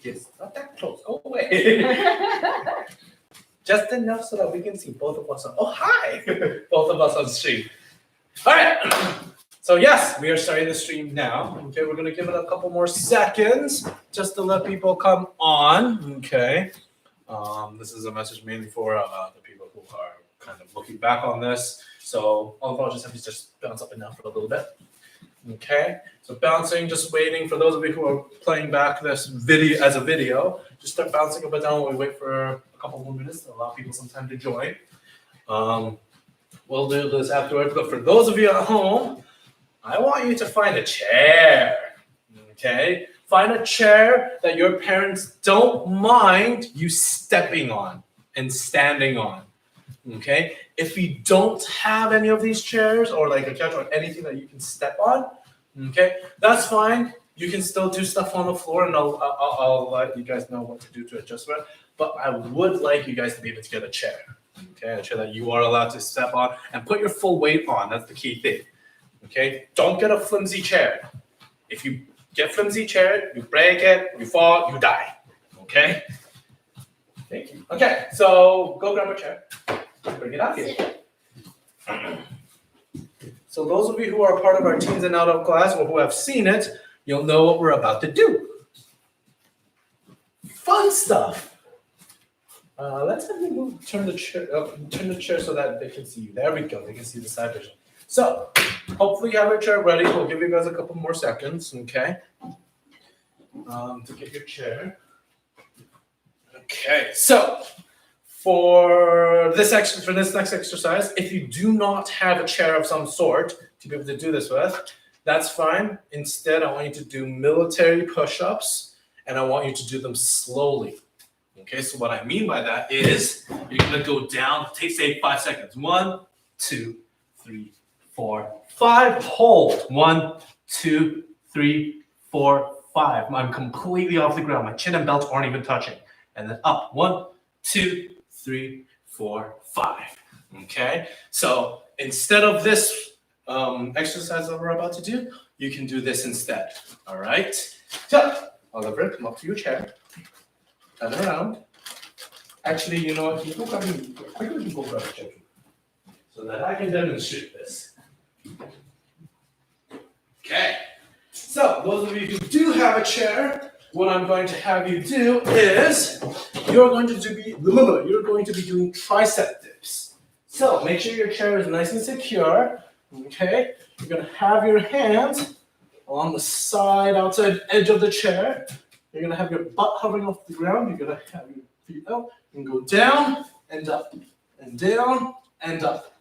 Yes, not that close. Go away. Just enough so that we can see both of us. Oh, hi! Both of us on stream. All right. So yes, we are starting the stream now. Okay, we're gonna give it a couple more seconds just to let people come on. Okay. This is a message mainly for the people who are kind of looking back on this. So all of just have to just bounce up and down for a little bit. Okay, so bouncing, just waiting for those of you who are playing back this video as a video. Just start bouncing up and down while we wait for a couple more minutes to allow people some time to join. We'll do this afterwards, but for those of you at home, I want you to find a chair. Okay, find a chair that your parents don't mind you stepping on and standing on. Okay, if you don't have any of these chairs or like a couch or anything that you can step on, okay, that's fine. You can still do stuff on the floor, and I'll let you guys know what to do to adjust it. But I would like you guys to be able to get a chair, okay, a chair that you are allowed to step on and put your full weight on. That's the key thing. Okay, don't get a flimsy chair. If you get flimsy chair, you break it, you fall, you die. Okay. Thank you. Okay, so go grab a chair. Bring it out here. So those of you who are part of our Teens and Out of class or who have seen it, you'll know what we're about to do. Fun stuff. Let's have you turn the chair so that they can see you. There we go. They can see the side vision. So hopefully you have your chair ready. We'll give you guys a couple more seconds, okay? To get your chair. Okay, so for this next exercise, if you do not have a chair of some sort to be able to do this with, that's fine. Instead, I want you to do military push-ups, and I want you to do them slowly. Okay, so what I mean by that is you're gonna go down, say 5 seconds. 1, 2, 3, 4, 5. Hold. 1, 2, 3, 4, 5. I'm completely off the ground. My chin and belt aren't even touching. And then up. 1, 2, 3, 4, 5. Okay, so instead of this exercise that we're about to do, you can do this instead. All right. So Oliver, come up to your chair. Turn around. Actually, you know what? You go grab a chair so that I can demonstrate this. Okay. So those of you who do have a chair, what I'm going to have you do is you're going to be doing tricep dips. So make sure your chair is nice and secure. Okay. You're going to have your hands on the outside edge of the chair. You're going to have your butt hovering off the ground. You're going to have your feet out and go down and up and down and up.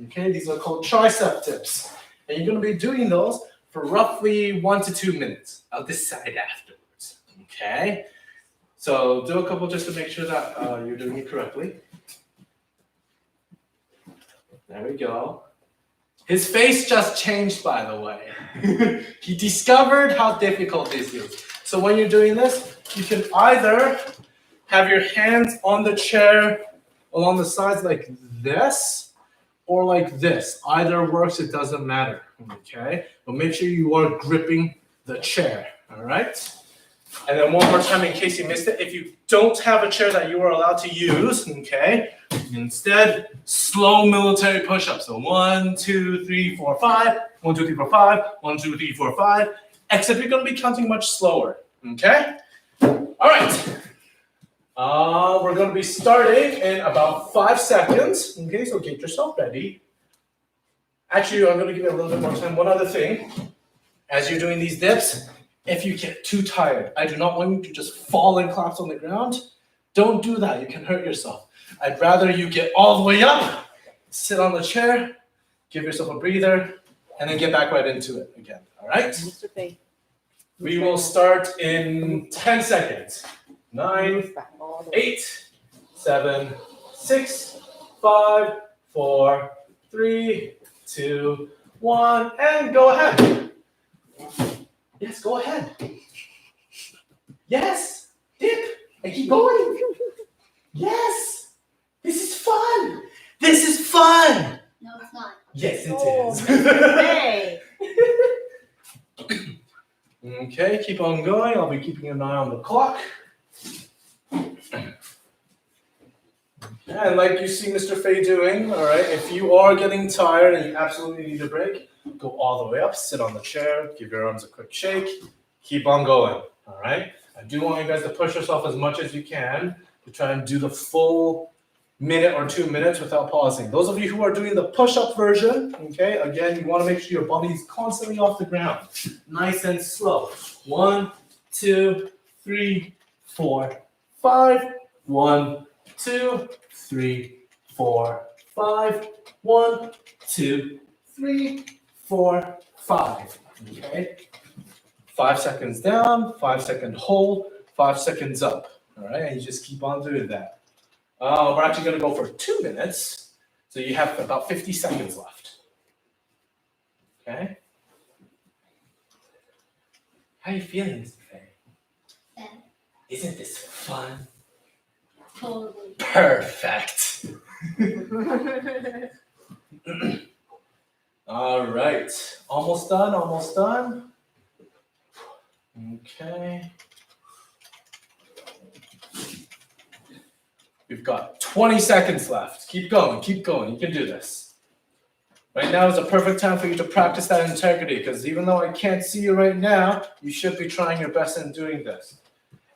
Okay, these are called tricep dips. And you're going to be doing those for roughly 1 to 2 minutes. I'll decide afterwards. Okay, so do a couple just to make sure that you're doing it correctly. There we go. His face just changed, by the way. He discovered how difficult this is. So when you're doing this, you can either have your hands on the chair along the sides like this or like this. Either works, it doesn't matter, okay? But make sure you are gripping the chair, all right? And then one more time in case you missed it, if you don't have a chair that you are allowed to use, okay, instead, slow military push-ups. So 1, 2, 3, 4, 5, 1, 2, 3, 4, 5, 1, 2, 3, 4, 5, except you're gonna be counting much slower, okay? All right. We're going to be starting in about 5 seconds. Okay, so get yourself ready. Actually, I'm going to give you a little bit more time. One other thing, as you're doing these dips, if you get too tired, I do not want you to just fall and collapse on the ground. Don't do that. You can hurt yourself. I'd rather you get all the way up, sit on the chair, give yourself a breather, and then get back right into it again. All right? Mr. Faye. We will start in 10 seconds. 9, 8, 7, 6, 5, 4, 3, 2, 1, and go ahead. Yes, go ahead. Yes, dip, and keep going. Yes, this is fun. This is fun. No, it's not. Yes, it Oh, is. Mr. Faye. Okay, keep on going. I'll be keeping an eye on the clock. And like you see Mr. Fei doing, all right, if you are getting tired and you absolutely need a break, go all the way up, sit on the chair, give your arms a quick shake, keep on going, all right? I do want you guys to push yourself as much as you can to try and do the full minute or 2 minutes without pausing. Those of you who are doing the push-up version, okay, again, you want to make sure your body is constantly off the ground. Nice and slow. 1, 2, 3, 4, 5. 1, 2, 3, 4, 5. 1, 2, 3, 4, 5. Okay. 5 seconds down, 5 second hold, 5 seconds up. All right, and you just keep on doing that. We're actually going to go for 2 minutes, so you have about 50 seconds left. Okay. How are you feeling, Mr. Fei? Yeah. Isn't this fun? Totally. Perfect. All right. Almost done, almost done. Okay. We've got 20 seconds left. Keep going, keep going. You can do this. Right now is a perfect time for you to practice that integrity, because even though I can't see you right now, you should be trying your best in doing this.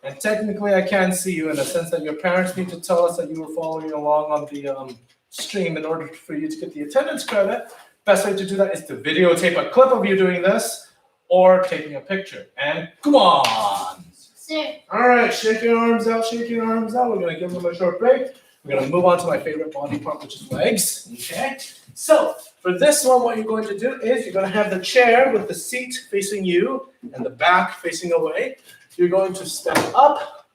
And technically, I can see you in the sense that your parents need to tell us that you were following along on the stream in order for you to get the attendance credit. Best way to do that is to videotape a clip of you doing this or taking a picture. And come on. Sir. All right, shake your arms out, shake your arms out. We're going to give them a short break. We're going to move on to my favorite body part, which is legs. Okay. So for this one, what you're going to do is you're going to have the chair with the seat facing you and the back facing away. You're going to step up,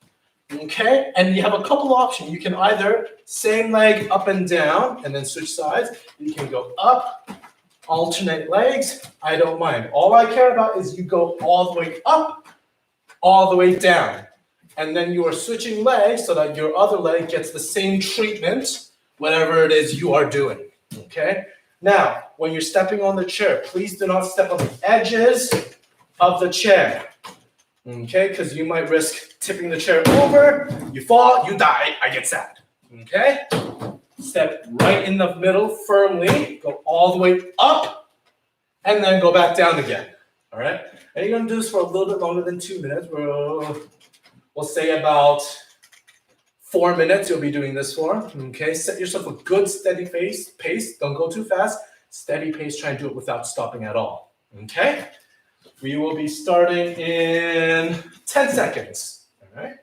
okay? And you have a couple options. You can either same leg up and down and then switch sides. You can go up, alternate legs. I don't mind. All I care about is you go all the way up, all the way down. And then you are switching legs so that your other leg gets the same treatment, whatever it is you are doing, okay? Now, when you're stepping on the chair, please do not step on the edges of the chair. Okay, because you might risk tipping the chair over, you fall, you die, I get sad. Okay? Step right in the middle firmly, go all the way up, and then go back down again. All right? And you're going to do this for a little bit longer than 2 minutes. We'll say about 4 minutes you'll be doing this for. Okay? Set yourself a good steady pace. Don't go too fast. Steady pace, try and do it without stopping at all. Okay? We will be starting in 10 seconds. All right.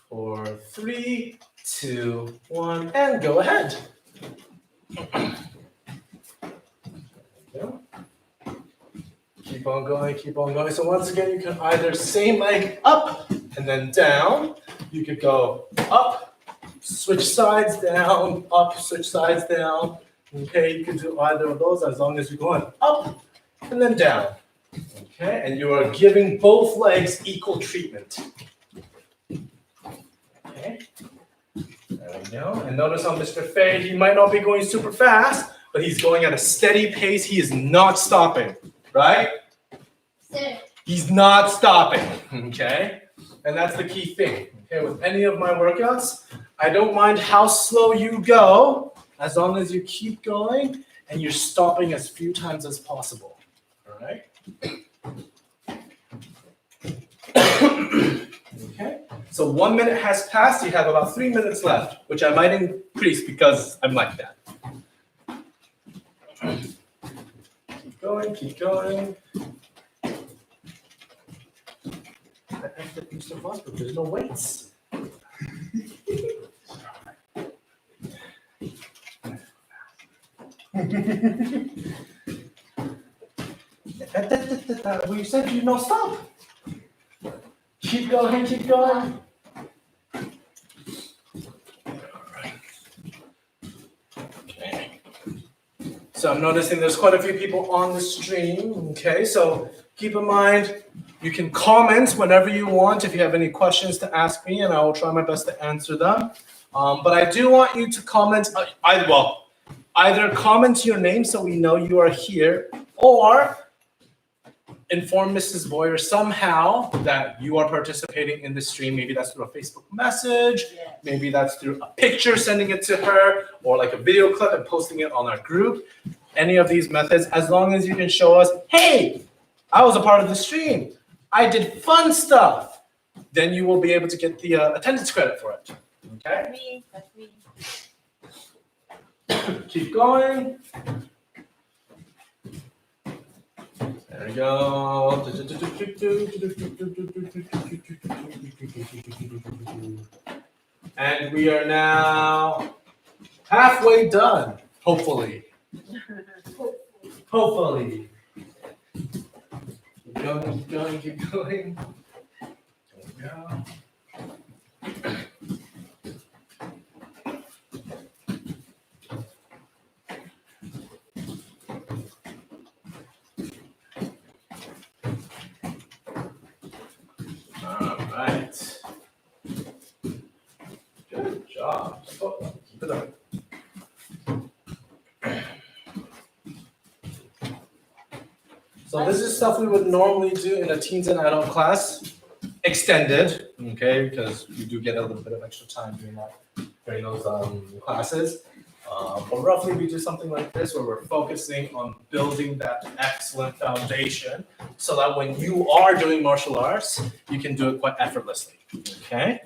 For 3, 2, 1, and go ahead. Keep on going, keep on going. So once again, you can either same leg up and then down. You could go up, switch sides down, up, switch sides down. Okay, you can do either of those as long as you're going up and then down. Okay, and you are giving both legs equal treatment. Okay, there we go. And notice on Mr. Fei, he might not be going super fast, but he's going at a steady pace. He is not stopping, right? Sir. He's not stopping, okay? And that's the key thing. Okay, with any of my workouts, I don't mind how slow you go, as long as you keep going and you're stopping as few times as possible. All right? Okay, so 1 minute has passed. You have about 3 minutes left, which I might increase because I'm like that. Keep going, keep going. I have to use the bus, but there's no weights. We said you don't stop. Keep going, keep going. Okay. So I'm noticing there's quite a few people on the stream. Okay, so keep in mind, you can comment whenever you want if you have any questions to ask me, and I will try my best to answer them. But I do want you to comment. either comment your name so we know you are here, or inform Mrs. Boyer somehow that you are participating in the stream. Maybe that's through a Facebook message, Yes. maybe that's through a picture, sending it to her, or like a video clip and posting it on our group. Any of these methods, as long as you can show us, hey, I was a part of the stream, I did fun stuff, then you will be able to get the attendance credit for it. Okay? That's me. Keep going. There we go. And we are now halfway done, hopefully. Hopefully. Keep going, keep going, keep going. There we go. All right. Good job. Oh, keep it up. So this is stuff we would normally do in a teens and adult class, extended, okay, because we do get a little bit of extra time doing that during those classes. But roughly we do something like this where we're focusing on building that excellent foundation so that when you are doing martial arts, you can do it quite effortlessly, okay?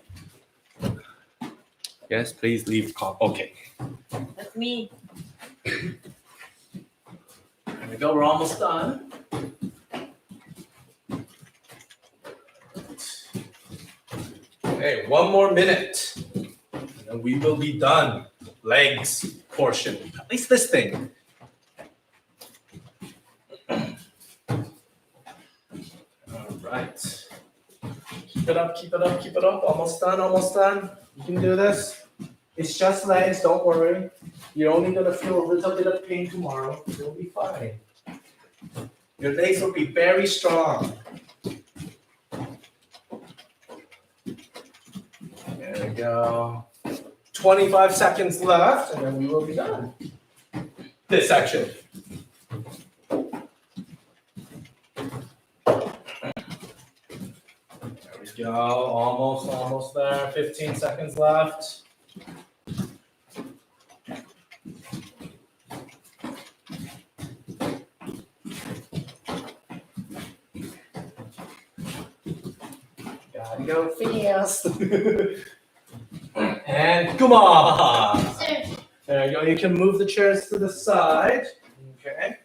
Yes, please leave, okay. That's me. There we go, we're almost done. Okay, 1 more minute, and we will be done. Legs portion, at least this thing. All right. Keep it up, keep it up, keep it up. Almost done, almost done. You can do this. It's just legs, don't worry. You're only gonna feel a little bit of pain tomorrow. You'll be fine. Your legs will be very strong. There we go. 25 seconds left, and then we will be done. This section. There we go. Almost there. 15 seconds left. Gotta go fast. And come on. Sir, There you go. You can move the chairs to the side. Okay.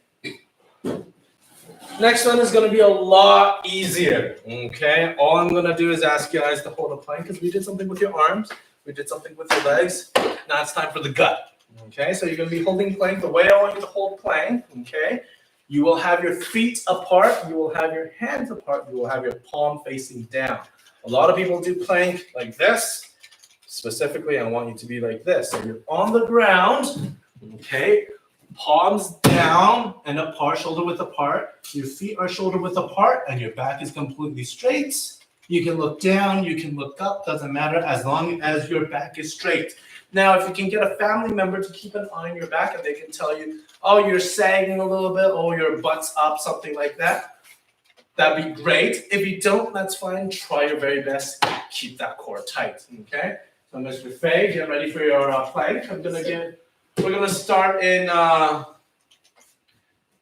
Next one is going to be a lot easier. Okay. All I'm going to do is ask you guys to hold a plank because we did something with your arms. We did something with your legs. Now it's time for the gut. Okay. So you're going to be holding plank the way I want you to hold plank. Okay. You will have your feet apart. You will have your hands apart. You will have your palm facing down. A lot of people do plank like this. Specifically, I want you to be like this. So you're on the ground, okay? Palms down and apart, shoulder width apart. Your feet are shoulder width apart and your back is completely straight. You can look down, you can look up, doesn't matter as long as your back is straight. Now, if you can get a family member to keep an eye on your back and they can tell you, oh, you're sagging a little bit, oh, your butt's up, something like that, that'd be great. If you don't, that's fine. Try your very best. Keep that core tight, okay? So Mr. Fay, get ready for your plank. We're gonna start in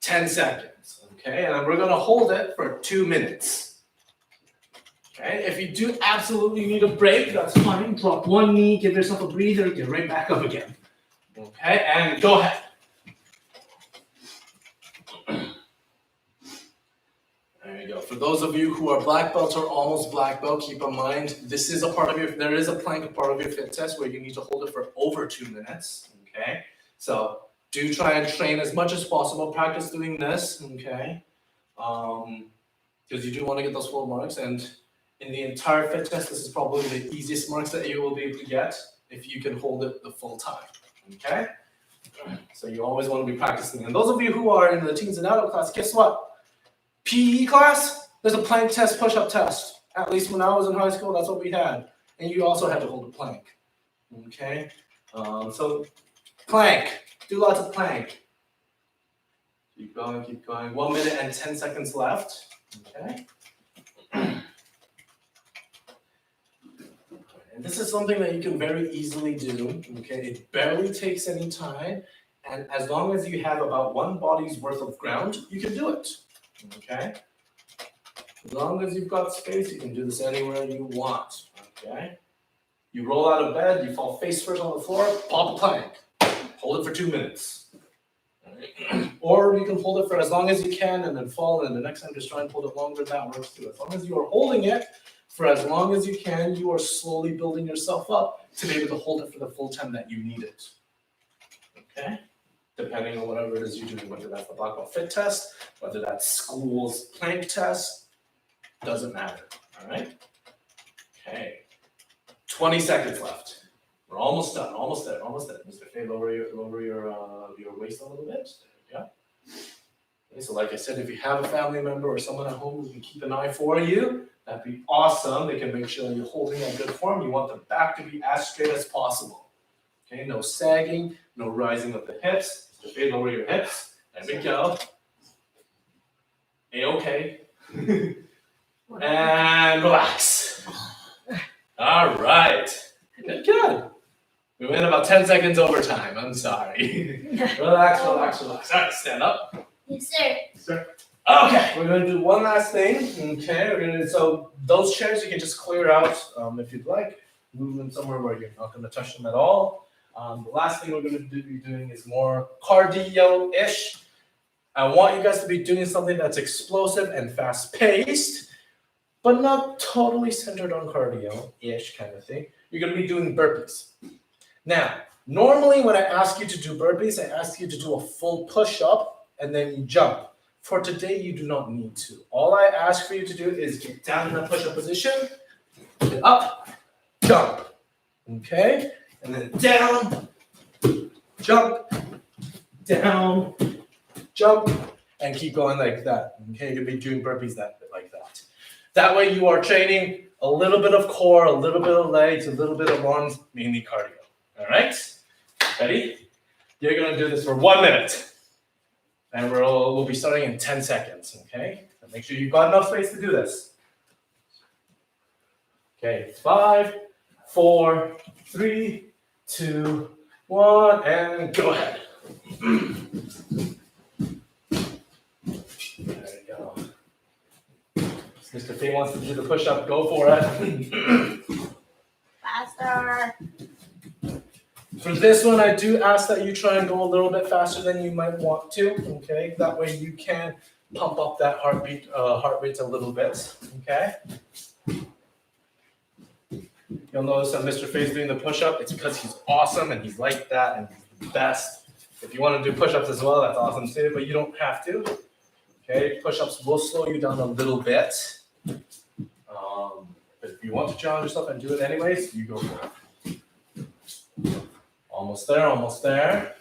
10 seconds, okay? And we're gonna hold it for 2 minutes. Okay, if you do absolutely need a break, that's fine. Drop one knee, give yourself a breather, get right back up again. Okay, and go ahead. There you go. For those of you who are black belts or almost black belt, keep in mind this is a part of there is a plank part of your fit test where you need to hold it for over 2 minutes. Okay, so do try and train as much as possible. Practice doing this. Okay, because you do want to get those full marks. And in the entire fit test, this is probably the easiest marks that you will be able to get if you can hold it the full time. Okay, so you always want to be practicing. And those of you who are in the teens and adult class, guess what? PE class, there's a plank test, push-up test. At least when I was in high school, that's what we had. And you also had to hold a plank. Okay? So plank. Do lots of plank. Keep going, keep going. 1 minute and 10 seconds left. Okay. And this is something that you can very easily do. Okay, it barely takes any time, and as long as you have about one body's worth of ground, you can do it. Okay. As long as you've got space, you can do this anywhere you want. Okay. You roll out of bed, you fall face first on the floor, pop a plank. Hold it for 2 minutes. Or you can hold it for as long as you can and then fall, and the next time just try and hold it longer. That works too. As long as you are holding it for as long as you can, you are slowly building yourself up to be able to hold it for the full time that you need it. Okay? Depending on whatever it is you're doing, whether that's the Black Belt Fit test, whether that's school's plank test, doesn't matter. All right? Okay. 20 seconds left. We're almost done. Almost there. Almost there. Mr. Fay, lower your waist a little bit. There we go. Okay, so like I said, if you have a family member or someone at home who can keep an eye for you, that'd be awesome. They can make sure you're holding a good form. You want the back to be as straight as possible. Okay, no sagging, no rising of the hips. Mr. Fay, lower your hips. There we go. A-okay. And relax. All right. Good. We went about 10 seconds over time. I'm sorry. Relax, relax, relax. All right, stand up. Yes, sir. Sir. Okay, we're going to do one last thing. Okay, so those chairs you can just clear out if you'd like. Move them somewhere where you're not going to touch them at all. The last thing we're going to be doing is more cardio-ish. I want you guys to be doing something that's explosive and fast-paced, but not totally centered on cardio-ish kind of thing. You're going to be doing burpees. Now, normally when I ask you to do burpees, I ask you to do a full push-up and then you jump. For today, you do not need to. All I ask for you to do is get down in that push-up position, get up, jump. Okay? And then down, jump, down, jump, and keep going like that. Okay? You can be doing burpees like that. That way you are training a little bit of core, a little bit of legs, a little bit of arms, mainly cardio. All right? Ready? You're going to do this for 1 minute. And we'll be starting in 10 seconds, okay? So make sure you've got enough space to do this. Okay, 5, 4, 3, 2, 1, and go ahead. There we go. Mr. Fay wants to do the push-up. Go for it. Faster. For this one, I do ask that you try and go a little bit faster than you might want to, okay? That way you can pump up that heart rate a little bit, okay? You'll notice that Mr. Fay's doing the push-up. It's because he's awesome and he's like that and he's the best. If you want to do push-ups as well, that's awesome too, but you don't have to, okay? Push-ups will slow you down a little bit. But if you want to challenge yourself and do it anyways, you go for it. Almost there, almost there.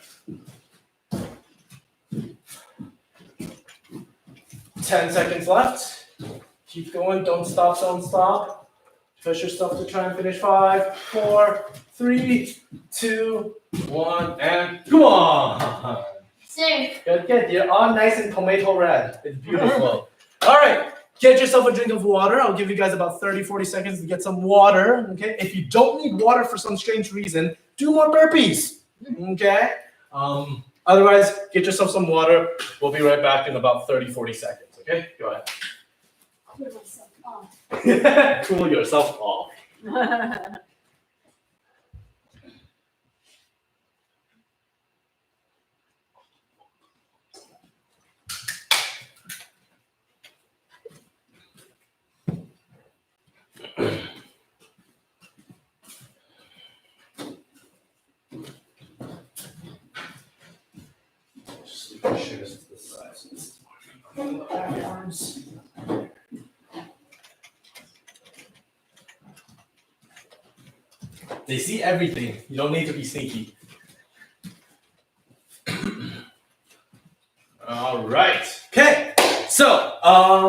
10 seconds left. Keep going, don't stop, don't stop. Push yourself to try and finish. 5, 4, 3, 2, 1, and come on. Sir. Good, good. You're all nice and tomato red. It's beautiful. All right. Get yourself a drink of water. I'll give you guys about 30, 40 seconds to get some water, okay? If you don't need water for some strange reason, do more burpees, okay? Otherwise, get yourself some water. We'll be right back in about 30, 40 seconds, okay? Go ahead. Cool myself off. Cool yourself off. They see everything. You don't need to be sneaky. All right. Okay. So,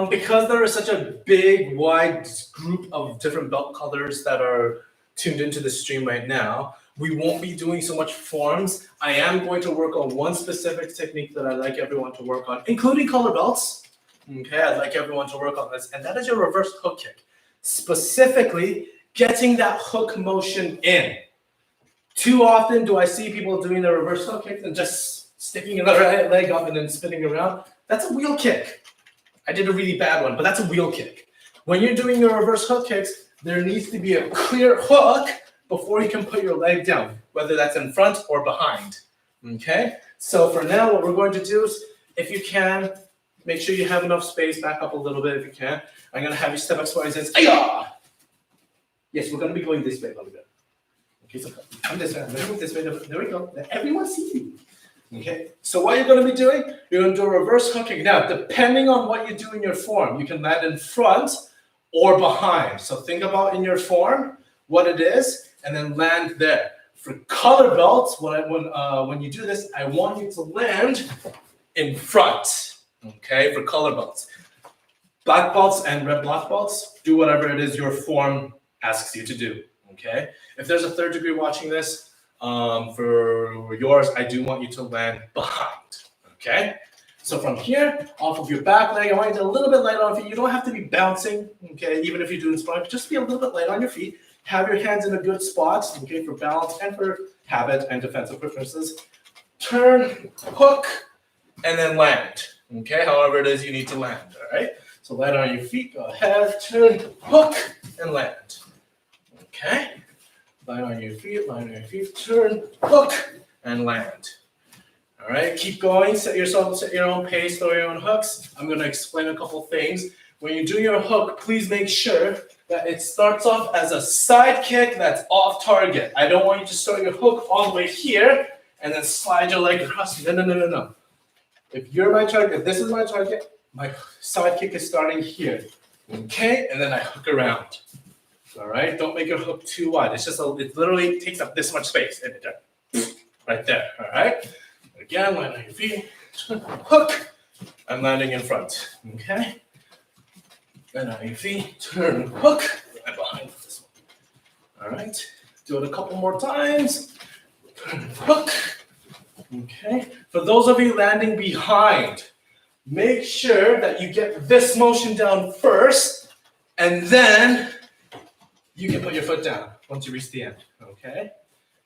because there is such a big, wide group of different belt colors that are tuned into the stream right now, we won't be doing so much forms. I am going to work on one specific technique that I'd like everyone to work on, including color belts. Okay, I'd like everyone to work on this, and that is your reverse hook kick. Specifically, getting that hook motion in. Too often do I see people doing the reverse hook kick and just sticking the right leg up and then spinning around. That's a wheel kick. I did a really bad one, but that's a wheel kick. When you're doing your reverse hook kicks, there needs to be a clear hook before you can put your leg down, whether that's in front or behind. Okay? So for now, what we're going to do is, if you can, make sure you have enough space, back up a little bit if you can. I'm going to have you step up square and say, yes, we're going to be going this way a little bit. Okay, so come this way, move this way, there we go. Let everyone see you. Okay, so what you're going to be doing, you're going to do a reverse hook kick. Now, depending on what you do in your form, you can land in front or behind. So think about in your form what it is, and then land there. For color belts, when you do this, I want you to land in front. Okay, for color belts. Black belts and red black belts, do whatever it is your form asks you to do. Okay, if there's a third degree watching this, for yours, I do want you to land behind. Okay, so from here, off of your back leg, I want you to a little bit light on your feet. You don't have to be bouncing. Okay, even if you're doing sparring, just be a little bit light on your feet. Have your hands in a good spot. Okay, for balance and for habit and defensive purposes. Turn, hook, and then land. Okay, however it is you need to land. All right. So land on your feet. Go ahead. Turn, hook, and land. Okay. Land on your feet, turn, hook, and land. All right, keep going, set your own pace, throw your own hooks. I'm gonna explain a couple things. When you do your hook, please make sure that it starts off as a side kick that's off target. I don't want you to start your hook all the way here and then slide your leg across. No. If you're my target, if this is my target, my side kick is starting here. Okay, and then I hook around. All right, don't make your hook too wide. It's just it literally takes up this much space and it right there. All right. Again, land on your feet, hook, I'm landing in front. Okay. Land on your feet, turn, hook, and behind this one. All right. Do it a couple more times. Turn, hook. Okay. For those of you landing behind, make sure that you get this motion down first, and then you can put your foot down once you reach the end, okay?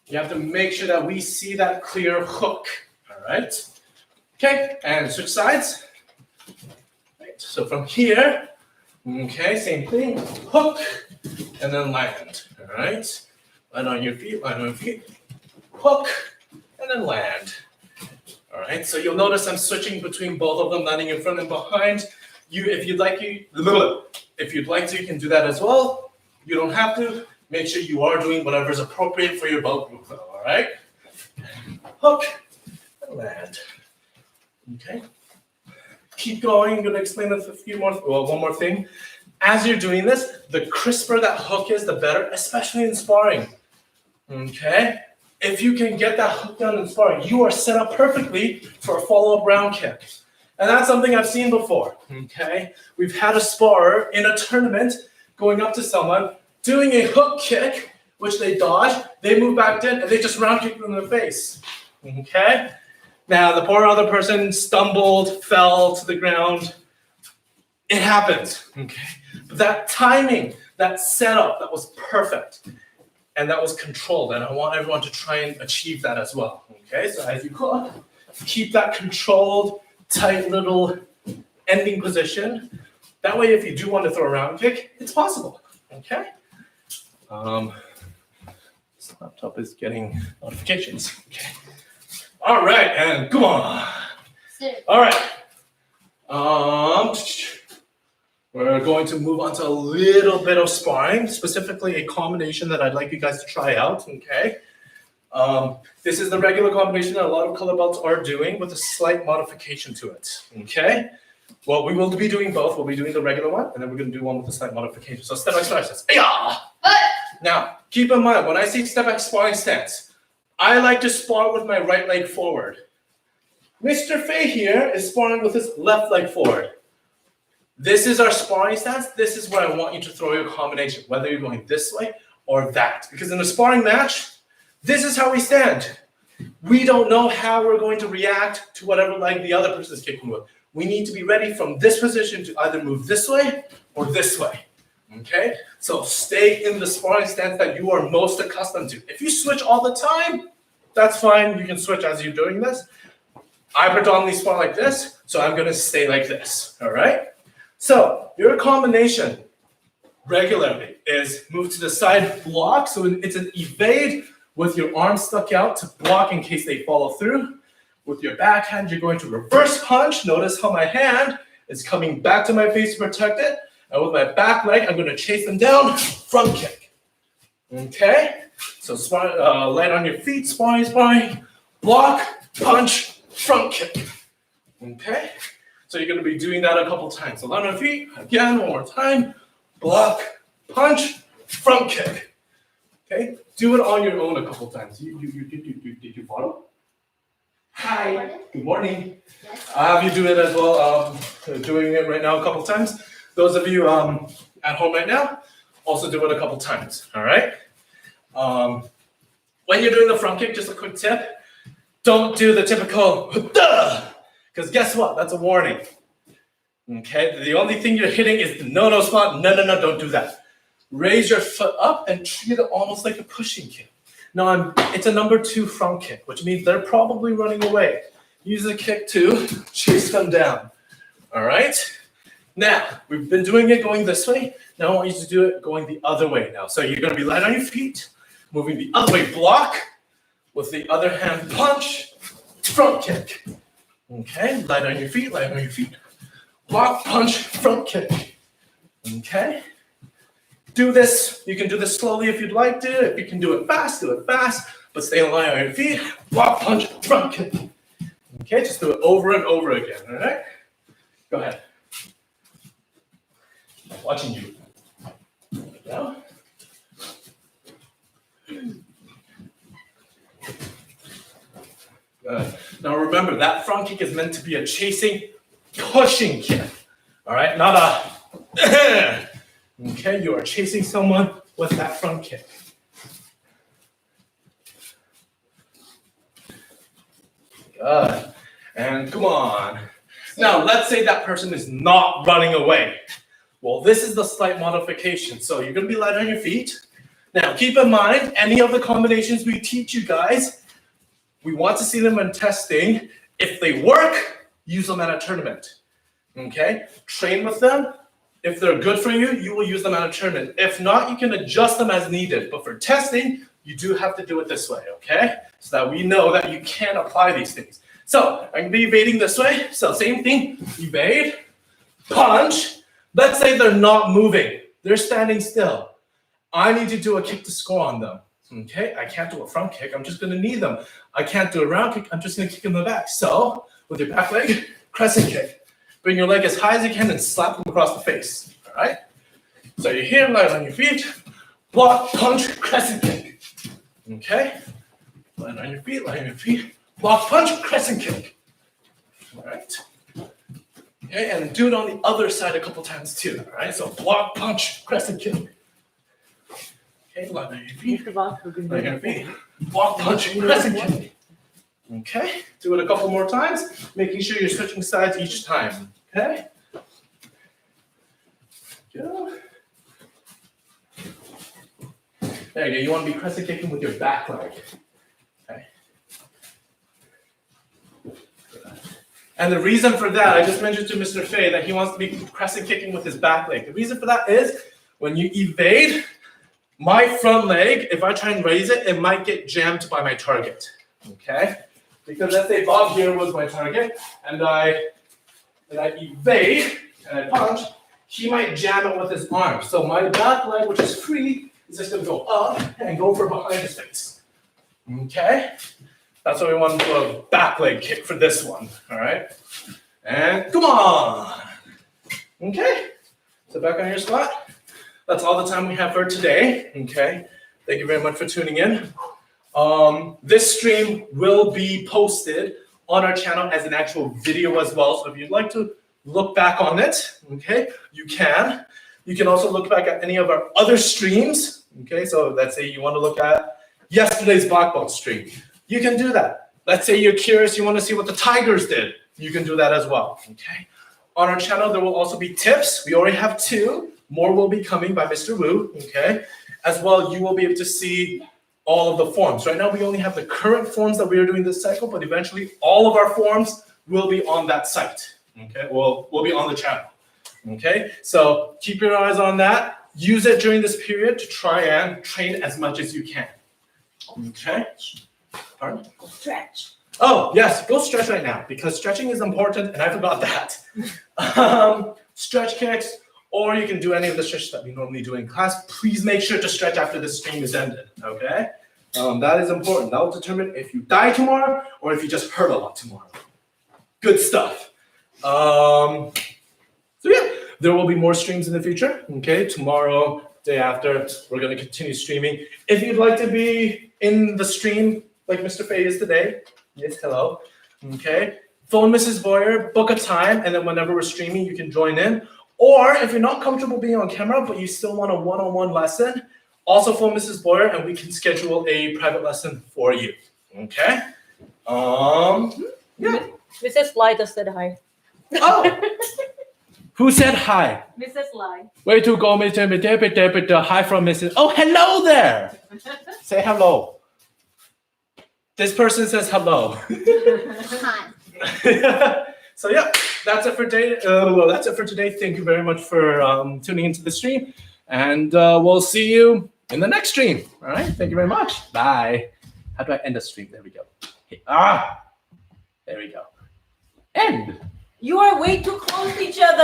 You have to make sure that we see that clear hook, all right? Okay, and switch sides. Right, so from here, okay, same thing, hook, and then land, all right? Land on your feet, hook, and then land. All right, so you'll notice I'm switching between both of them, landing in front and behind. If you'd like to, you can do that as well. You don't have to. Make sure you are doing whatever is appropriate for your belt group, though, all right? Hook and land. Okay. Keep going. I'm going to explain one more thing. As you're doing this, the crisper that hook is, the better, especially in sparring. Okay? If you can get that hook down in sparring, you are set up perfectly for a follow-up round kick. And that's something I've seen before. Okay? We've had a sparrer in a tournament going up to someone, doing a hook kick, which they dodge, they move back in, and they just round kick them in the face. Okay? Now, the poor other person stumbled, fell to the ground. It happens. Okay? But that timing, that setup, that was perfect. And that was controlled. And I want everyone to try and achieve that as well. Okay? So as you hook, keep that controlled, tight little ending position. That way, if you do want to throw a round kick, it's possible, okay? This laptop is getting notifications, okay? All right, and come on. All right. We're going to move on to a little bit of sparring, specifically a combination that I'd like you guys to try out, okay? This is the regular combination that a lot of color belts are doing with a slight modification to it, okay? Well, we will be doing both. We'll be doing the regular one, and then we're going to do one with a slight modification. So step back sparring stance. Now, keep in mind, when I say step back sparring stance, I like to spar with my right leg forward. Mr. Fei here is sparring with his left leg forward. This is our sparring stance. This is where I want you to throw your combination, whether you're going this way or that. Because in a sparring match, This is how we stand. We don't know how we're going to react to whatever leg the other person is kicking with. We need to be ready from this position to either move this way or this way. Okay? So stay in the sparring stance that you are most accustomed to. If you switch all the time, that's fine. You can switch as you're doing this. I predominantly spar like this, so I'm going to stay like this. All right? So your combination regularly is move to the side, block. So it's an evade with your arm stuck out to block in case they follow through. With your backhand, you're going to reverse punch. Notice how my hand is coming back to my face to protect it. And with my back leg, I'm going to chase them down, front kick. Okay? So light on your feet, sparring, block, punch, front kick. Okay? So you're going to be doing that a couple times. So light on your feet, again, one more time. Block, punch, front kick. Okay? Do it on your own a couple times. Did you follow? Hi. Good morning. Yes. I have you do it as well. Doing it right now a couple times. Those of you at home right now, also do it a couple times. All right. When you're doing the front kick, just a quick tip: don't do the typical duh, because guess what? That's a warning. Okay. The only thing you're hitting is the no spot. No, don't do that. Raise your foot up and treat it almost like a pushing kick. Now it's a number 2 front kick, which means they're probably running away. Use the kick to chase them down. All right? Now, we've been doing it going this way. Now I want you to do it going the other way now. So you're going to be light on your feet, moving the other way, block, with the other hand punch, front kick. Okay? Light on your feet, block, punch, front kick. Okay? Do this. You can do this slowly if you'd like to. If you can do it fast, but stay light on your feet. Block, punch, front kick. Okay, just do it over and over again, all right? Go ahead. I'm watching you. Now. Good. Now remember, that front kick is meant to be a chasing, pushing kick, all right? Not a... Okay, you are chasing someone with that front kick. Good. And come on. Now, let's say that person is not running away. Well, this is the slight modification. So you're going to be light on your feet. Now, keep in mind, any of the combinations we teach you guys, we want to see them when testing. If they work, use them at a tournament. Okay? Train with them. If they're good for you, you will use them at a tournament. If not, you can adjust them as needed. But for testing, you do have to do it this way, okay? So that we know that you can apply these things. So I'm going to be evading this way. So same thing, evade, punch. Let's say they're not moving. They're standing still. I need to do a kick to score on them, okay? I can't do a front kick. I'm just going to knee them. I can't do a round kick. I'm just going to kick in the back. So with your back leg, crescent kick. Bring your leg as high as you can and slap them across the face, all right? So you're here, light on your feet, block, punch, crescent kick, okay? Light on your feet, block, punch, crescent kick, all right? Okay, and do it on the other side a couple times too, all right? So block, punch, crescent kick. Okay, light on your feet, block, punch, crescent kick. Okay, do it a couple more times, making sure you're switching sides each time. Okay? Go. There you go. You want to be crescent kicking with your back leg. Okay. And the reason for that, I just mentioned to Mr. Fei that he wants to be crescent kicking with his back leg. The reason for that is when you evade, my front leg, if I try and raise it, it might get jammed by my target. Okay? Because let's say Bob here was my target, and I evade, and I punch, he might jam it with his arm. So my back leg, which is free, is just going to go up and go for behind his face. Okay? That's why we want to do a back leg kick for this one. All right? And come on. Okay? So back on your spot. That's all the time we have for today. Okay? Thank you very much for tuning in. This stream will be posted on our channel as an actual video as well. So if you'd like to look back on it, okay, you can. You can also look back at any of our other streams. Okay, so let's say you want to look at yesterday's black belt stream. You can do that. Let's say you're curious, you want to see what the Tigers did. You can do that as well, okay? On our channel, there will also be tips. We already have 2. More will be coming by Mr. Wu, okay? As well, you will be able to see all of the forms. Right now, we only have the current forms that we are doing this cycle, but eventually all of our forms will be on that site, okay? Will be on the channel, okay? So keep your eyes on that. Use it during this period to try and train as much as you can, okay? Pardon? Stretch. Oh, yes, go stretch right now because stretching is important and I forgot that. Stretch kicks, or you can do any of the stretches that we normally do in class. Please make sure to stretch after the stream is ended, okay? That is important. That will determine if you die tomorrow or if you just hurt a lot tomorrow. Good stuff. So yeah, there will be more streams in the future, okay? Tomorrow, day after, we're gonna continue streaming. If you'd like to be in the stream like Mr. Fei is today, yes, hello, okay? Phone Mrs. Boyer, book a time, and then whenever we're streaming, you can join in. Or if you're not comfortable being on camera, but you still want a one-on-one lesson, also phone Mrs. Boyer, and we can schedule a private lesson for you, okay? Yeah. Mrs. Lai just said hi. Oh, who said hi? Mrs. Lai. Way to go, Mr. David. Hi from Mrs. Oh, hello there. Say hello. This person says hello. Hi. So yeah, that's it for today. That's it for today. Thank you very much for tuning into the stream, and we'll see you in the next stream. All right. Thank you very much. Bye. How do I end the stream? There we go. There we go. End. You are way too close to each other.